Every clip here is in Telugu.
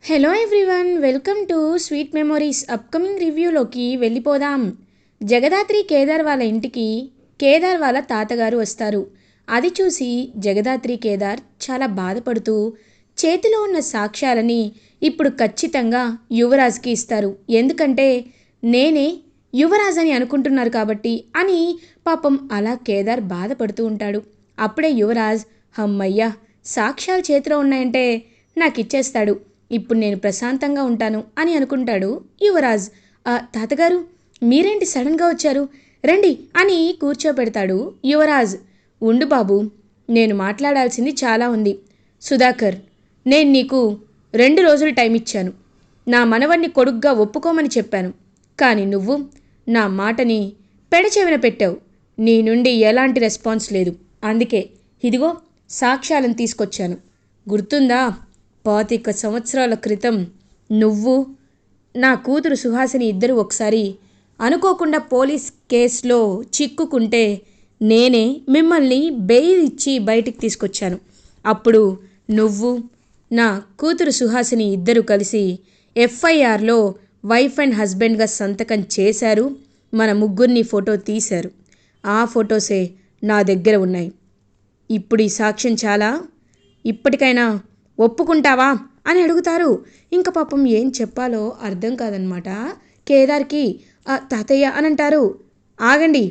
Hello everyone, welcome to sweet memories. Upcoming రివ్యూలోకి వెళ్ళిపోదాం. జగదాత్రి కేదార్ వాళ్ళ ఇంటికి కేదార్ వాళ్ళ తాతగారు వస్తారు. అది చూసి జగదాత్రి కేదార్ చాలా బాధపడుతూ చేతిలో ఉన్న సాక్ష్యాలని ఇప్పుడు ఖచ్చితంగా యువరాజ్కి ఇస్తారు. ఎందుకంటే నేనే యువరాజ్ అని అనుకుంటున్నారు కాబట్టి అని పాపం అలా కేదార్ బాధపడుతూ ఉంటాడు. అప్పుడే యువరాజ్, అమ్మయ్యా సాక్ష్యాలు చేతిలో ఉన్నాయంటే నాకు ఇచ్చేస్తాడు, ఇప్పుడు నేను ప్రశాంతంగా ఉంటాను అని అనుకుంటాడు యువరాజ్. తాతగారు మీరేంటి సడన్గా వచ్చారు, రండి అని కూర్చోపెడతాడు యువరాజ్. ఉండు బాబు, నేను మాట్లాడాల్సింది చాలా ఉంది. సుధాకర్, నేను నీకు 2 రోజులు టైం ఇచ్చాను. నా మనవణ్ణి కొడుగ్గా ఒప్పుకోమని చెప్పాను. కానీ నువ్వు నా మాటని పెడచెవిన పెట్టావు. నీ నుండి ఎలాంటి రెస్పాన్స్ లేదు. అందుకే ఇదిగో సాక్ష్యాలను తీసుకొచ్చాను. గుర్తుందా, 25 సంవత్సరాల క్రితం నువ్వు నా కూతురు సుహాసిని ఇద్దరు ఒకసారి అనుకోకుండా పోలీస్ కేసులో చిక్కుకుంటే నేనే మిమ్మల్ని బెయిల్ ఇచ్చి బయటికి తీసుకొచ్చాను. అప్పుడు నువ్వు నా కూతురు సుహాసిని ఇద్దరు కలిసి ఎఫ్ఐఆర్లో వైఫ్ అండ్ హస్బెండ్గా సంతకం చేశారు. మన ముగ్గురిని ఫోటో తీశారు. ఆ ఫొటోసే నా దగ్గర ఉన్నాయి. ఇప్పుడు ఈ సాక్ష్యం చాలా, ఇప్పటికైనా ఒప్పుకుంటావా అని అడుగుతారు. ఇంకా పాపం ఏం చెప్పాలో అర్థం కాదనమాట కేదార్కి. తాతయ్య అని అంటారు. ఆగండి,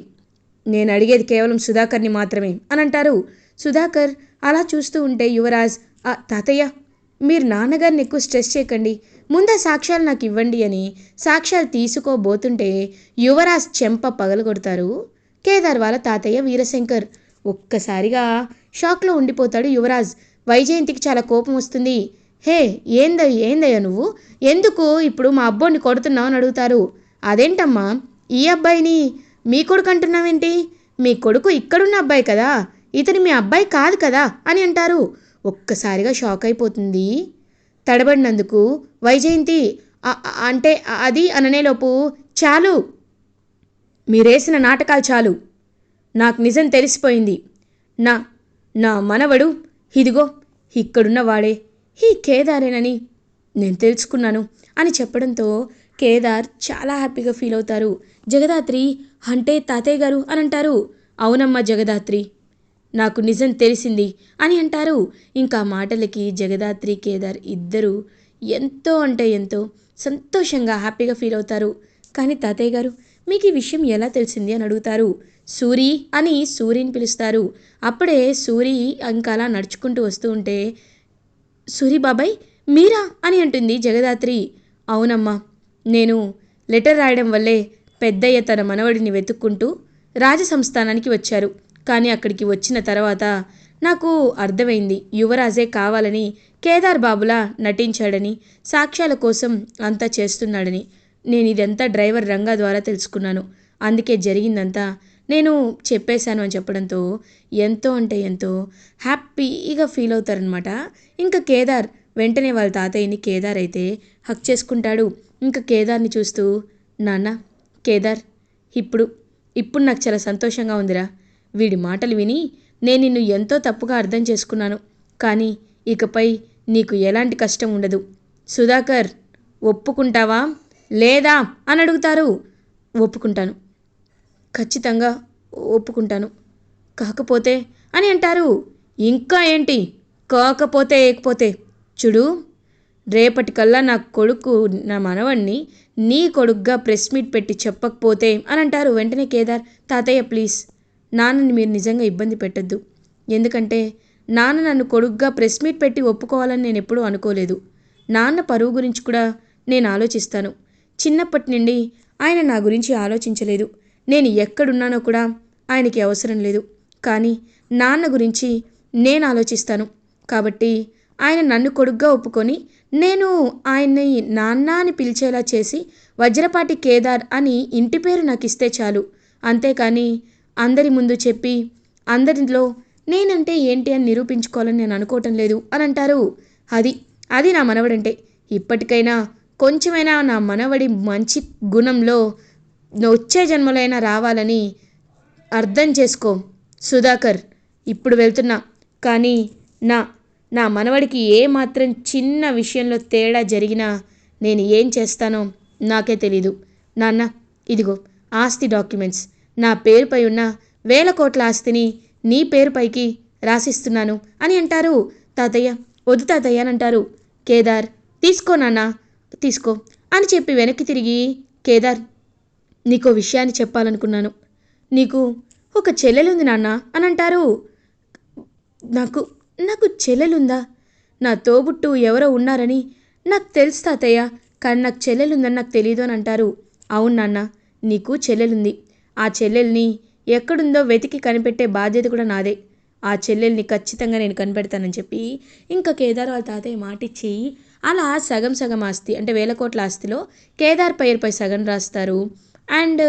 నేను అడిగేది కేవలం సుధాకర్ని మాత్రమే అని అంటారు. సుధాకర్ అలా చూస్తూ ఉంటే యువరాజ్, తాతయ్య మీరు నాన్నగారిని ఎక్కువ స్ట్రెస్ చేయకండి, ముందే సాక్ష్యాలు నాకు ఇవ్వండి అని సాక్ష్యాలు తీసుకోబోతుంటే యువరాజ్ చెంప పగలగొడతారు కేదార్ వాళ్ళ తాతయ్య వీరశంకర్. ఒక్కసారిగా షాక్లో ఉండిపోతాడు యువరాజ్. వైజయంతికి చాలా కోపం వస్తుంది. హే, ఏందయ్యా నువ్వు, ఎందుకు ఇప్పుడు మా అబ్బోడిని కొడుతున్నావు అని అడుగుతారు. అదేంటమ్మా, ఈ అబ్బాయిని మీ కొడుకు అంటున్నావేంటి? మీ కొడుకు ఇక్కడున్న అబ్బాయి కదా, ఇతని మీ అబ్బాయి కాదు కదా అని అంటారు. ఒక్కసారిగా షాక్ అయిపోతుంది తడబడినందుకు వైజయంతి. అంటే అది అననేలోపు, చాలు, మీరేసిన నాటకాలు చాలు, నాకు నిజం తెలిసిపోయింది. నా నా మనవడు ఇదిగో ఇక్కడున్నవాడే ఈ కేదారేనని నేను తెలుసుకున్నాను అని చెప్పడంతో కేదార్ చాలా హ్యాపీగా ఫీల్ అవుతారు. జగదాత్రి, అంటే తాతయ్య గారు అని అంటారు. అవునమ్మా జగదాత్రి, నాకు నిజం తెలిసింది అని అంటారు. ఇంకా మాటలకి జగదాత్రి కేదార్ ఇద్దరు ఎంతో అంటే ఎంతో సంతోషంగా హ్యాపీగా ఫీల్ అవుతారు. కానీ తాతయ్య గారు, మీకు ఈ విషయం ఎలా తెలిసింది అని అడుగుతారు. సూరి అని సూరిని పిలుస్తారు. అప్పుడే సూరి ఇంకా అలా నడుచుకుంటూ వస్తూ ఉంటే, సూరి బాబాయ్ మీరా అని అంటుంది జగదాత్రి. అవునమ్మా, నేను లెటర్ రాయడం వల్లే పెద్దయ్య తన మనవడిని వెతుక్కుంటూ రాజసంస్థానానికి వచ్చారు. కానీ అక్కడికి వచ్చిన తర్వాత నాకు అర్థమైంది, యువరాజే కావాలని కేదార్ బాబులా నటించాడని, సాక్ష్యాల కోసం అంతా చేస్తున్నాడని. నేను ఇదంతా డ్రైవర్ రంగా ద్వారా తెలుసుకున్నాను. అందుకే జరిగిందంతా నేను చెప్పేశాను అని చెప్పడంతో ఎంతో అంటే ఎంతో హ్యాపీగా ఫీల్ అవుతారనమాట. ఇంకా కేదార్ వెంటనే వాళ్ళ తాతయ్యని కేదార్ అయితే హక్ చేసుకుంటాడు. ఇంకా కేదార్ని చూస్తూ, నాన్న కేదార్, ఇప్పుడు ఇప్పుడు నాకు చాలా సంతోషంగా ఉందిరా. వీడి మాటలు విని నేను నిన్ను ఎంతో తప్పుగా అర్థం చేసుకున్నాను. కానీ ఇకపై నీకు ఎలాంటి కష్టం ఉండదు. సుధాకర్, ఒప్పుకుంటావా లేదా అని అడుగుతారు. ఒప్పుకుంటాను, ఖచ్చితంగా ఒప్పుకుంటాను. కాకపోతే అని అంటారు. ఇంకా ఏంటి కాకపోతే ఏకపోతే, చూడు, రేపటికల్లా నా కొడుకు నా మనవణ్ణి నీ కొడుగ్గా ప్రెస్ మీట్ పెట్టి చెప్పకపోతే అని అంటారు. వెంటనే కేదార్, తాతయ్య ప్లీజ్, నాన్నని మీరు నిజంగా ఇబ్బంది పెట్టద్దు. ఎందుకంటే నాన్న నన్ను కొడుగ్గా ప్రెస్ మీట్ పెట్టి ఒప్పుకోవాలని నేను ఎప్పుడూ అనుకోలేదు. నాన్న పరువు గురించి కూడా నేను ఆలోచిస్తాను. చిన్నప్పటి నుండి ఆయన నా గురించి ఆలోచించలేదు. నేను ఎక్కడున్నానో కూడా ఆయనకి అవసరం లేదు. కానీ నాన్న గురించి నేను ఆలోచిస్తాను. కాబట్టి ఆయన నన్ను కొడుగ్గా ఒప్పుకొని నేను ఆయన్ని నాన్న అని పిలిచేలా చేసి వజ్రపాటి కేదార్ అని ఇంటి పేరు నాకు ఇస్తే చాలు. అంతేకాని అందరి ముందు చెప్పి అందరిలో నేనంటే ఏంటి అని నిరూపించుకోవాలని నేను అనుకోవటం లేదు అని అంటారు. అది నా మనవడంటే. ఇప్పటికైనా కొంచెమైనా నా మనవడి మంచి గుణంలో వచ్చే జన్మలైనా రావాలని అర్థం చేసుకో సుధాకర్. ఇప్పుడు వెళ్తున్నా, కానీ నా నా మనవడికి ఏ మాత్రం చిన్న విషయంలో తేడా జరిగినా నేను ఏం చేస్తానో నాకే తెలీదు. నాన్న, ఇదిగో ఆస్తి డాక్యుమెంట్స్. నా పేరుపై ఉన్న 1,000 కోట్ల ఆస్తిని నీ పేరుపైకి రాసిస్తున్నాను అని అంటారు. తాతయ్య, వద్దు తాతయ్య అని అంటారు. కేదార్, తీసుకో నాన్న, తీసుకో అని చెప్పి వెనక్కి తిరిగి, కేదార్, నీకో విషయాన్ని చెప్పాలనుకున్నాను. నీకు ఒక చెల్లెలుంది నాన్న అని అంటారు. నాకు నాకు చెల్లెలుందా? నా తోబుట్టు ఎవరో ఉన్నారని నాకు తెలుసు తాతయ్య, కానీ నాకు చెల్లెలుందని నాకు తెలియదు అని అంటారు. అవును నాన్న, నీకు చెల్లెలుంది. ఆ చెల్లెల్ని ఎక్కడుందో వెతికి కనిపెట్టే బాధ్యత కూడా నాదే. ఆ చెల్లెల్ని ఖచ్చితంగా నేను కనిపెడతానని చెప్పి ఇంకా కేదార్ వాళ్ళ తాతయ్య మాటిచ్చి అలా సగం సగం ఆస్తి అంటే 1,000 కోట్ల ఆస్తిలో కేదార్ పేరుపై సగం రాస్తారు. అండ్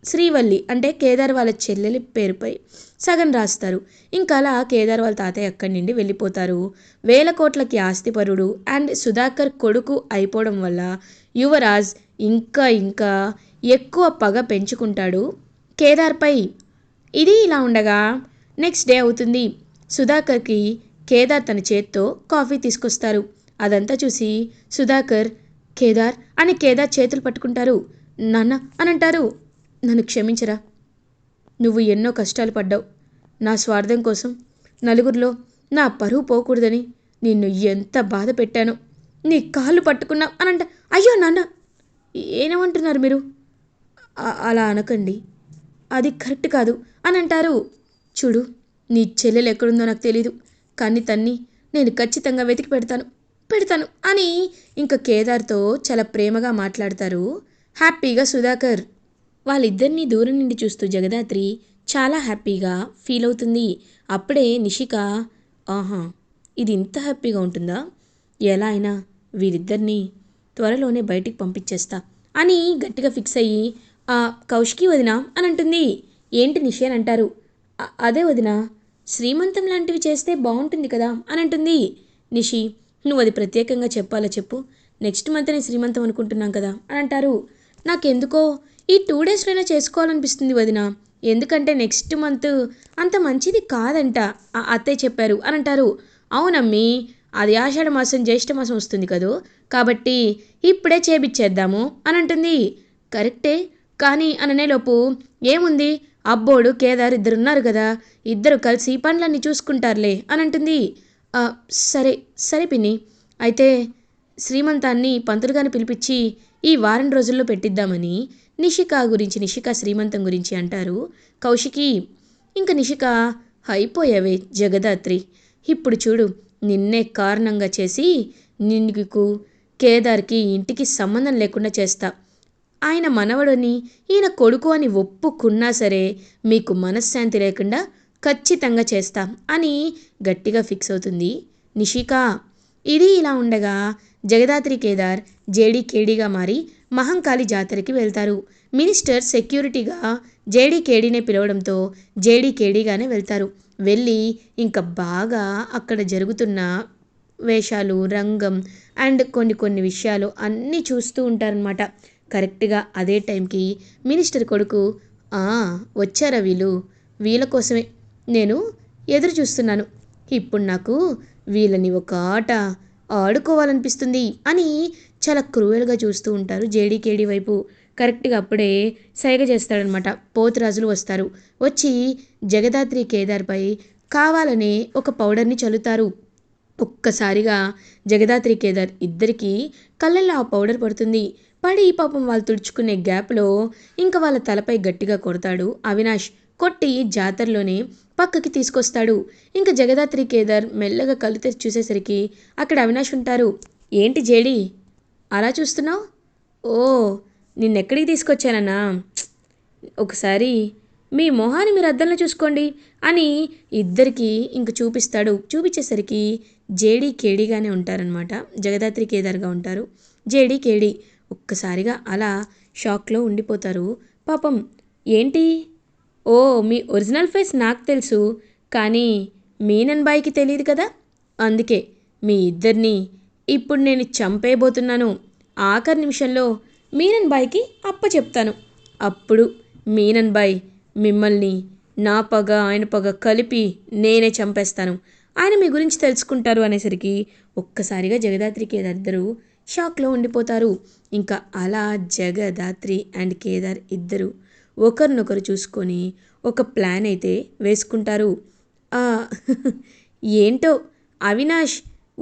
శ్రీవల్లి అంటే కేదార్ వాళ్ళ చెల్లెలి పేరుపై సగం రాస్తారు. ఇంకా అలా కేదార్ వాళ్ళ తాతయ్య అక్కడి నుండి వెళ్ళిపోతారు. 1,000 కోట్లకి ఆస్తిపరుడు అండ్ సుధాకర్ కొడుకు అయిపోవడం వల్ల యువరాజ్ ఇంకా ఇంకా ఎక్కువ పగ పెంచుకుంటాడు కేదార్పై. ఇది ఇలా ఉండగా నెక్స్ట్ డే అవుతుంది. సుధాకర్కి కేదార్ తన చేత్తో కాఫీ తీసుకొస్తారు. అదంతా చూసి సుధాకర్, కేదార్ అని కేదార్ చేతులు పట్టుకుంటారు. నాన్న అని అంటారు. నన్ను క్షమించరా, నువ్వు ఎన్నో కష్టాలు పడ్డావు. నా స్వార్థం కోసం నలుగురిలో నా పరువు పోకూడదని నిన్ను ఎంత బాధ పెట్టానో. నీ కాళ్ళు పట్టుకున్నా అని అంట. అయ్యో నాన్న, ఏమంటున్నారు మీరు? అలా అనకండి, అది కరెక్ట్ కాదు అని అంటారు. చూడు, నీ చెల్లెలు ఎక్కడుందో నాకు తెలీదు, కానీ తన్ని నేను ఖచ్చితంగా వెతికి పెడతాను పెడతాను అని ఇంకా కేదార్తో చాలా ప్రేమగా మాట్లాడతారు హ్యాపీగా సుధాకర్. వాళ్ళిద్దరినీ దూరం నుండి చూస్తూ జగదాత్రి చాలా హ్యాపీగా ఫీల్ అవుతుంది. అప్పుడే నిషిక, ఆహా, ఇది ఇంత హ్యాపీగా ఉంటుందా? ఎలా అయినా వీరిద్దరినీ త్వరలోనే బయటికి పంపించేస్తా అని గట్టిగా ఫిక్స్ అయ్యి, కౌశికి వదిన అని అంటుంది. ఏంటి నిషి అని అంటారు. అదే వదిన, శ్రీమంతం లాంటివి చేస్తే బాగుంటుంది కదా అని అంటుంది. నిషి, నువ్వు అది ప్రత్యేకంగా చెప్పాలా చెప్పు? నెక్స్ట్ మంత్ నేను శ్రీమంతం అనుకుంటున్నాం కదా అని అంటారు. నాకెందుకో ఈ 2 డేస్లోనే చేసుకోవాలనిపిస్తుంది వదిన, ఎందుకంటే నెక్స్ట్ మంత్ అంత మంచిది కాదంట అత్తయ్య చెప్పారు అని అంటారు. అవునమ్మీ, అది ఆషాఢ మాసం జ్యేష్ఠ మాసం వస్తుంది కదూ, కాబట్టి ఇప్పుడే చేపిచ్చేద్దాము అని అంటుంది. కరెక్టే, కానీ అననేలోపు ఏముంది, అబ్బోడు కేదార్ ఇద్దరున్నారు కదా, ఇద్దరు కలిసి పనులన్నీ చూసుకుంటారులే అని అంటుంది. సరే సరే పిన్ని, అయితే శ్రీమంతాన్ని పంతులుగాని పిలిపించి ఈ వారం రోజుల్లో పెట్టిద్దామని నిషిక శ్రీమంతం గురించి అంటారు కౌశికి. ఇంకా నిషిక, అయిపోయావే జగదాత్రి, ఇప్పుడు చూడు, నిన్నే కారణంగా చేసి నిన్నుకు కేదార్కి ఇంటికి సంబంధం లేకుండా చేస్తా. ఆయన మనవడని ఈయన కొడుకు అని ఒప్పుకున్నా సరే మీకు మనశ్శాంతి లేకుండా ఖచ్చితంగా చేస్తా అని గట్టిగా ఫిక్స్ అవుతుంది నిషిక. ఇది ఇలా ఉండగా జగదాత్రి కేదార్ జేడీకేడీగా మారి మహంకాళి జాతరకి వెళ్తారు. మినిస్టర్ సెక్యూరిటీగా జేడీకేడీనే పిలవడంతో జేడీకేడీగానే వెళ్తారు. వెళ్ళి ఇంకా బాగా అక్కడ జరుగుతున్న వేషాలు, రంగం అండ్ కొన్ని విషయాలు అన్నీ చూస్తూ ఉంటారనమాట. కరెక్ట్గా అదే టైంకి మినిస్టర్ కొడుకు, వచ్చారా వీళ్ళ కోసమే నేను ఎదురు చూస్తున్నాను, ఇప్పుడు నాకు వీళ్ళని ఒక ఆట ఆడుకోవాలనిపిస్తుంది అని చాలా క్రూయల్గా చూస్తూ ఉంటారు జేడీకేడీ వైపు. కరెక్ట్గా అప్పుడే సైగ చేస్తాడనమాట. పోతురాజులు వస్తారు. వచ్చి జగదాత్రి కేదార్పై కావాలనే ఒక పౌడర్ని చల్లుతారు. ఒక్కసారిగా జగదాత్రి కేదార్ ఇద్దరికీ కళ్ళల్లో ఆ పౌడర్ పడుతుంది. పడి పాపం వాళ్ళు తుడుచుకునే గ్యాప్లో ఇంకా వాళ్ళ తలపై గట్టిగా కొడతాడు అవినాష్. కొట్టి జాతరలోనే పక్కకి తీసుకొస్తాడు. ఇంకా జగదాత్రి కేదార్ మెల్లగా కళ్ళు తెరిచి చూసేసరికి అక్కడ అవినాష్ ఉంటారు. ఏంటి జేడి అలా చూస్తున్నావు? ఓ, నిన్నెక్కడికి తీసుకొచ్చానన్నా, ఒకసారి మీ మొహాన్ని మీరు అద్దంలో చూసుకోండి అని ఇద్దరికి ఇంక చూపిస్తాడు. చూపించేసరికి జేడీకేడీగానే ఉంటారనమాట. జగదాత్రి కేదార్గా ఉంటారు జేడీకేడీ. ఒక్కసారిగా అలా షాక్లో ఉండిపోతారు. పాపం ఏంటి, ఓ, మీ ఒరిజినల్ ఫేస్ నాకు తెలుసు, కానీ మీనన్ బాయ్కి తెలియదు కదా, అందుకే మీ ఇద్దరిని ఇప్పుడు నేను చంపేయబోతున్నాను. ఆఖరి నిమిషంలో మీనన్ బాయ్కి చెప్తాను. అప్పుడు మీనన్ బాయ్ మిమ్మల్ని నా పగ ఆయన పగ కలిపి నేనే చంపేస్తాను. ఆయన మీ గురించి తెలుసుకుంటారు అనేసరికి ఒక్కసారిగా జగదాత్రి కేదార్ ఇద్దరు షాక్లో ఉండిపోతారు. ఇంకా అలా జగదాత్రి అండ్ కేదార్ ఇద్దరు ఒకరినొకరు చూసుకొని ఒక ప్లాన్ అయితే వేసుకుంటారు. ఆ, ఏంటో అవినాష్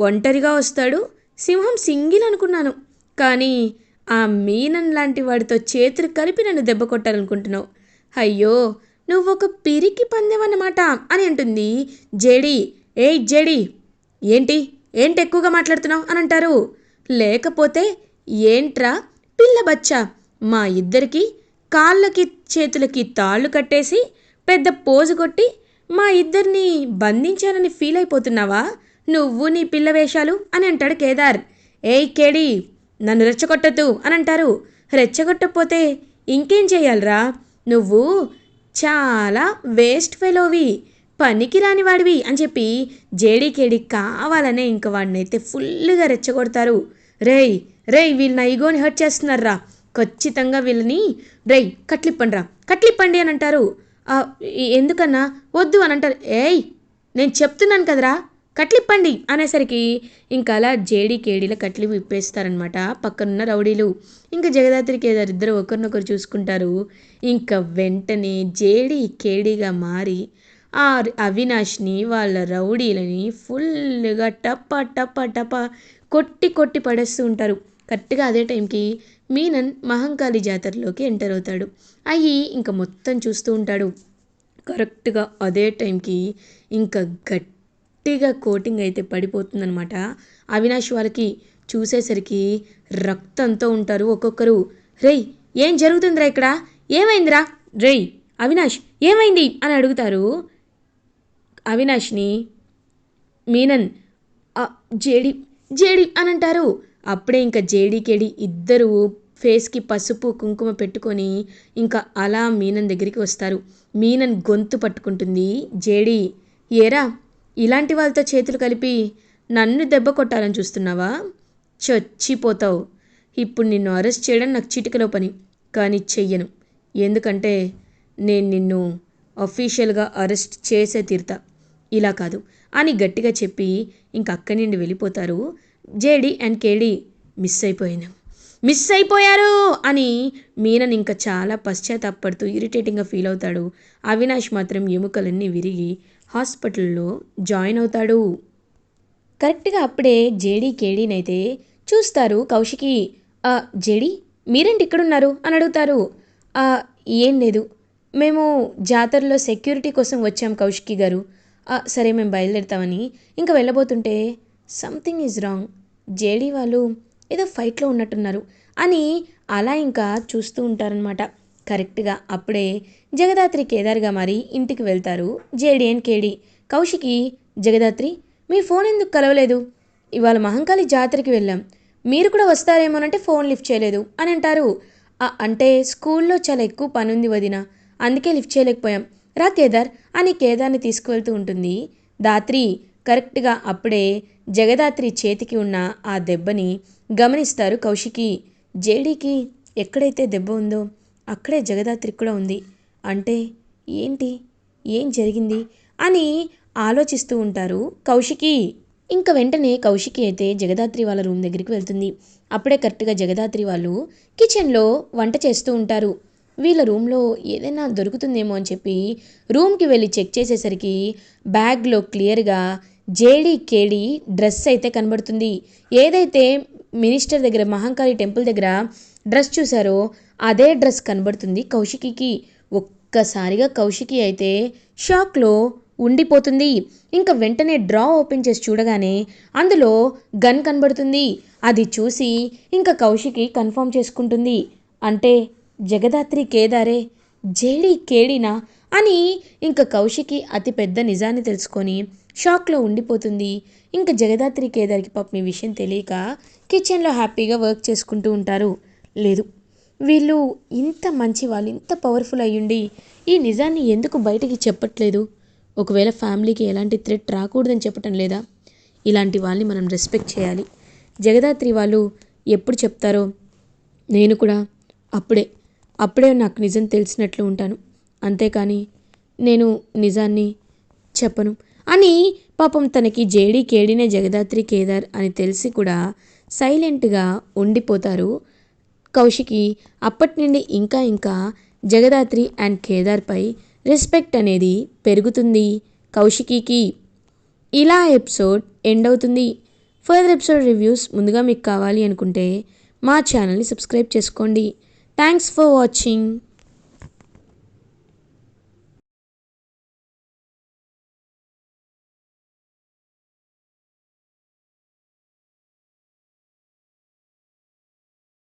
ఒంటరిగా వస్తాడు, సింహం సింగిల్ అనుకున్నాను, కానీ ఆ మీనన్ లాంటి వాడితో చేతులు కలిపి నన్ను దెబ్బ కొట్టాలనుకుంటున్నావు. అయ్యో, నువ్వొక పిరికి పందెమన్నమాట అని అంటుంది జేడి. ఏయ్ జేడి, ఏంటి ఏంటి ఎక్కువగా మాట్లాడుతున్నావు అని అంటారు. లేకపోతే ఏంట్రా పిల్ల బచ్చా, మా ఇద్దరికి కాళ్ళకి చేతులకి తాళ్ళు కట్టేసి పెద్ద పోజు కొట్టి మా ఇద్దరిని బంధించానని ఫీల్ అయిపోతున్నావా నువ్వు నీ పిల్ల వేషాలు అని అంటాడు కేదార్. ఏయ్ కేడి, నన్ను రెచ్చగొట్టద్దు అని అంటారు. రెచ్చగొట్టకపోతే ఇంకేం చేయాలరా, నువ్వు చాలా వేస్ట్ ఫెలోవి, పనికి రాని వాడివి అని చెప్పి జేడీకేడి కావాలనే ఇంక వాడినైతే ఫుల్గా రెచ్చగొడతారు. రేయ్ రేయ్, వీళ్ళు నా ఈగోని హర్ట్ చేస్తున్నారా, ఖచ్చితంగా వీళ్ళని రేయ్ కట్లిప్పండి అని అంటారు. ఎందుకన్నా వద్దు అని అంటారు. ఏయ్, నేను చెప్తున్నాను కదరా కట్లిప్పండి అనేసరికి ఇంకా అలా జేడీ కేడీల కట్లు విప్పేస్తారనమాట పక్కనున్న రౌడీలు. ఇంకా జగదాత్రి కేదార్ ఇద్దరు ఒకరినొకరు చూసుకుంటారు. ఇంకా వెంటనే జేడీ కేడీగా మారి ఆ అవినాష్ని వాళ్ళ రౌడీలని ఫుల్గా టప టప టప కొట్టి కొట్టి పడేస్తూ ఉంటారు. కరెక్ట్గా అదే టైంకి మీనన్ మహంకాళి జాతరలోకి ఎంటర్ అవుతాడు. అయ్యి ఇంకా మొత్తం చూస్తూ ఉంటాడు. కరెక్ట్గా అదే టైంకి ఇంకా గట్టిగా కోటింగ్ అయితే పడిపోతుందనమాట అవినాష్ వాళ్ళకి. చూసేసరికి రక్తంతో ఉంటారు ఒక్కొక్కరు. రేయ్, ఏం జరుగుతుందిరా ఇక్కడ, ఏమైందిరా, రేయ్ అవినాష్ ఏమైంది అని అడుగుతారు అవినాష్ని. మీనన్ జేడి జేడి అని అంటారు. అప్పుడే ఇంకా జేడీకేడి ఇద్దరు ఫేస్కి పసుపు కుంకుమ పెట్టుకొని ఇంకా అలా మీనన్ దగ్గరికి వస్తారు. మీనన్ గొంతు పట్టుకుంటుంది జేడీ. ఏరా, ఇలాంటి వాళ్ళతో చేతులు కలిపి నన్ను దెబ్బ కొట్టాలని చూస్తున్నావా, చచ్చిపోతావు. ఇప్పుడు నిన్ను అరెస్ట్ చేయడం నాకు చిటికలో పని, కానీ చెయ్యను. ఎందుకంటే నేను నిన్ను అఫీషియల్గా అరెస్ట్ చేసే తీరుతా, ఇలా కాదు అని గట్టిగా చెప్పి ఇంక అక్కడి నుండి వెళ్ళిపోతారు. జేడీ అండ్ కేడీ మిస్ అయిపోయారు అని మీనన్ ఇంకా చాలా పశ్చాత్తాపడుతూ ఇరిటేటింగ్గా ఫీల్ అవుతాడు. అవినాష్ మాత్రం ఎముకలన్నీ విరిగి హాస్పిటల్లో జాయిన్ అవుతాడు. కరెక్ట్గా అప్పుడే జేడీ కేడీనైతే చూస్తారు కౌశికి. జేడీ, మీరేంటి ఇక్కడున్నారు అని అడుగుతారు. ఏం లేదు, మేము జాతరలో సెక్యూరిటీ కోసం వచ్చాం కౌశికి గారు. సరే, మేము బయలుదేరుతామని ఇంకా వెళ్ళబోతుంటే సంథింగ్ ఈజ్ రాంగ్, జేడీ వాళ్ళు ఏదో ఫైట్లో ఉన్నట్టున్నారు అని అలా ఇంకా చూస్తూ ఉంటారనమాట. కరెక్ట్గా అప్పుడే జగదాత్రి కేదార్గా మరి ఇంటికి వెళ్తారు JD and KD. Kaushiki, Jagadhatri మీ ఫోన్ ఎందుకు కలవలేదు, ఇవాళ మహంకాళి జాతరకి వెళ్ళాం, మీరు కూడా వస్తారేమోనంటే ఫోన్ లిఫ్ట్ చేయలేదు అని అంటారు. అంటే స్కూల్లో చాలా ఎక్కువ పని ఉంది వదిన, అందుకే లిఫ్ట్ చేయలేకపోయాం, రా కేదార్ అని కేదార్ని తీసుకువెళ్తూ ఉంటుంది దాత్రి. కరెక్ట్గా అప్పుడే జగదాత్రి చేతికి ఉన్న ఆ దెబ్బని గమనిస్తారు కౌశికి. జేడీకి ఎక్కడైతే దెబ్బ ఉందో అక్కడే జగదాత్రికి కూడా ఉంది, అంటే ఏంటి, ఏం జరిగింది అని ఆలోచిస్తూ ఉంటారు కౌశికి. ఇంకా వెంటనే కౌశికి అయితే జగదాత్రి వాళ్ళ రూమ్ దగ్గరికి వెళ్తుంది. అప్పుడే కరెక్ట్గా జగదాత్రి వాళ్ళు కిచెన్లో వంట చేస్తూ ఉంటారు. వీళ్ళ రూమ్లో ఏదైనా దొరుకుతుందేమో అని చెప్పి రూమ్కి వెళ్ళి చెక్ చేసేసరికి బ్యాగ్లో క్లియర్గా జేడీ కేడీ డ్రెస్ అయితే కనబడుతుంది. ఏదైతే మినిస్టర్ దగ్గర మహంకాళి టెంపుల్ దగ్గర డ్రెస్ చూసారో అదే డ్రెస్ కనబడుతుంది కౌశికి. ఒక్కసారిగా కౌశికి అయితే షాక్లో ఉండిపోతుంది. ఇంకా వెంటనే డ్రా ఓపెన్ చేసి చూడగానే అందులో గన్ కనబడుతుంది. అది చూసి ఇంకా కౌశికి కన్ఫర్మ్ చేసుకుంటుంది, అంటే జగదాత్రి కేదారే జేడీ కేడీనా అని ఇంకా కౌశికి అతి పెద్ద నిజాన్ని తెలుసుకొని షాక్లో ఉండిపోతుంది. ఇంకా జగదాత్రి కేదార్కి పాపం ఈ విషయం తెలియక కిచెన్లో హ్యాపీగా వర్క్ చేసుకుంటూ ఉంటారు. లేదు, వీళ్ళు ఇంత మంచి వాళ్ళు, ఇంత పవర్ఫుల్ అయ్యుండి ఈ నిజాన్ని ఎందుకు బయటికి చెప్పట్లేదు, ఒకవేళ ఫ్యామిలీకి ఎలాంటి థ్రెట్ రాకూడదని చెప్పటం లేదా, ఇలాంటి వాళ్ళని మనం రెస్పెక్ట్ చేయాలి. జగదాత్రి వాళ్ళు ఎప్పుడు చెప్తారో నేను కూడా అప్పుడే నాకు నిజం తెలిసినట్లు ఉంటాను, అంతేకాని నేను నిజాన్ని చెప్పను అని పాపం తనకి జేడీ కేడీనే జగదాత్రి కేదార్ అని తెలిసి కూడా సైలెంట్గా ఉండిపోతారు కౌశికి. అప్పటి నుండి ఇంకా జగదాత్రి అండ్ కేదార్పై రెస్పెక్ట్ అనేది పెరుగుతుంది కౌశికీకి. ఇలా ఎపిసోడ్ ఎండ్ అవుతుంది. ఫర్దర్ ఎపిసోడ్ రివ్యూస్ ముందుగా మీకు కావాలి అనుకుంటే మా ఛానల్ని సబ్స్క్రైబ్ చేసుకోండి. Thanks for watching.